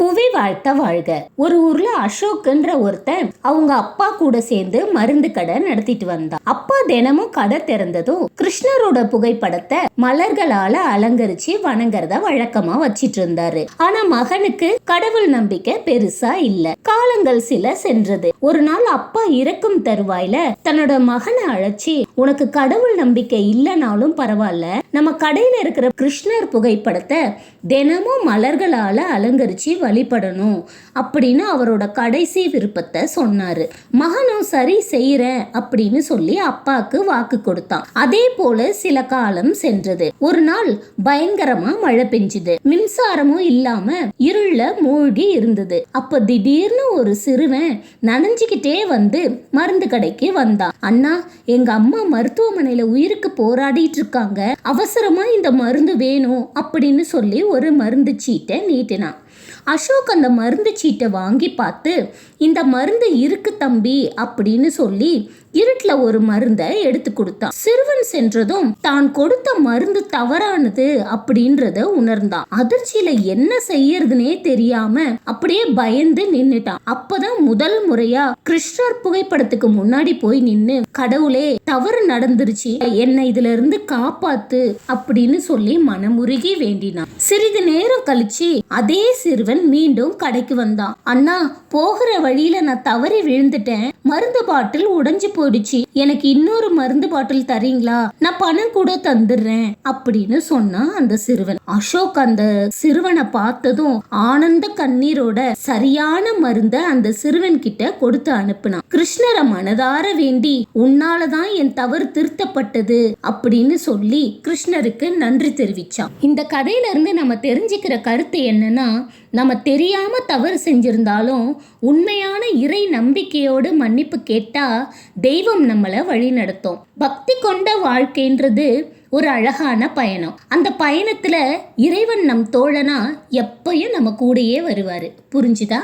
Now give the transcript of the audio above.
புவி வாழ்த்த வாழ்க. ஒரு ஊர்ல அசோக்ன்ற ஒருத்தன் அவங்க அப்பா கூட சேர்ந்து மருந்து கடை நடத்திட்டு வந்தான். அப்பா தினமும் கடை திறந்ததும் கிருஷ்ணரோட புகைப்படத்தை மலர்களால அலங்கரிச்சு வணங்குறத வழக்கமா வச்சிட்டு இருந்தாரு. ஆனா மகனுக்கு கடவுள் நம்பிக்கை பெருசா இல்ல. காலங்கள் சில சென்றது. ஒரு நாள் அப்பா இறக்கும் தருவாயில தன்னோட மகனை அழைச்சி, உனக்கு கடவுள் நம்பிக்கை இல்லைனாலும் பரவாயில்ல, நம்ம கடையில இருக்கிற கிருஷ்ணர் புகைப்படத்தை தினமும் மலர்களால அலங்கரிச்சு வழிபடணும் அப்படின்னு அவரோட கடைசி விருப்பத்தை சொன்னாரு. மகனும் சரி செய்யறேன் அப்படின்னு சொல்லி அப்பாக்கு வாக்கு கொடுத்தான். அதே போல சில காலம் சென்றது. ஒரு நாள் பயங்கரமா மழை பெஞ்சுது. மின்சாரமும் இல்லாம இருள மூழ்கி இருந்தது. அப்ப திடீர்னு ஒரு சிறுவன் நனைஞ்சுக்கிட்டே வந்து மருந்து கடைக்கு வந்தான். அண்ணா, எங்க அம்மா மருத்துவமனையில உயிருக்கு போராடிட்டு இருக்காங்க, அவசரமா இந்த மருந்து வேணும் அப்படின்னு சொல்லி ஒரு மருந்து சீட்டை நீட்டினான். அசோக் அந்த மருந்து சீட்டை வாங்கி பார்த்து, இந்த மருந்து இருக்கு தம்பி அப்படின்னு சொல்லி இருட்டுல ஒரு மருந்தை எடுத்து கொடுத்தான். சிறுவன் சென்றதும் தான் கொடுத்த மருந்து தவறானது அப்படின்றத உணர்ந்தான். அதிர்ச்சியில என்ன செய்யறதுனே தெரியாம அப்படியே பயந்து நின்னுட்டான். அப்பதான் முதல் முறையா கிருஷ்ணர் புகைப்படத்துக்கு முன்னாடி போய் நின்னு, கடவுளே, தவறு நடந்துருச்சு, என்னை இதுல இருந்து காப்பாத்து அப்படின்னு சொல்லி மனமுருகி வேண்டினான். சிறிது நேரம் கழிச்சு அதே சிறுவன் மீண்டும் கடைக்கு வந்தான். அண்ணா, போகிற வழியில நான் தவறி விழுந்துட்டேன், மருந்து பாட்டில் உடைஞ்சு போயிடுச்சு, எனக்கு இன்னொரு மருந்து பாட்டில் தரீங்களா, நான் பணம் கூட தந்துடுறேன் அப்படின்னு சொன்னா அந்த சிறுவன். அசோக் அந்த சிறுவனை பார்த்ததும் ஆனந்த கண்ணீரோட சரியான மருந்த அந்த சிறுவன் கிட்ட கொடுத்து அனுப்புனான். கிருஷ்ணரை மனதார வேண்டி, உன்னாலதான் என் தவறு திருத்தப்பட்டது அப்படின்னு சொல்லி கிருஷ்ணருக்கு நன்றி தெரிவிச்சான். இந்த கதையில இருந்து நம்ம தெரிஞ்சுக்கிற கருத்து என்னன்னா, நம்ம தெரியாம தவறு செஞ்சிருந்தாலும் உண்மையான இறை நம்பிக்கையோடு மன்னிப்பு கேட்டா தெய்வம் நம்மளை வழி நடத்தும். பக்தி கொண்ட வாழ்க்கைன்றது ஒரு அழகான பயணம். அந்த பயணத்துல இறைவன் நம் தோழனா எப்பயும் நம்ம கூடயே வருவாரு. புரிஞ்சுதா?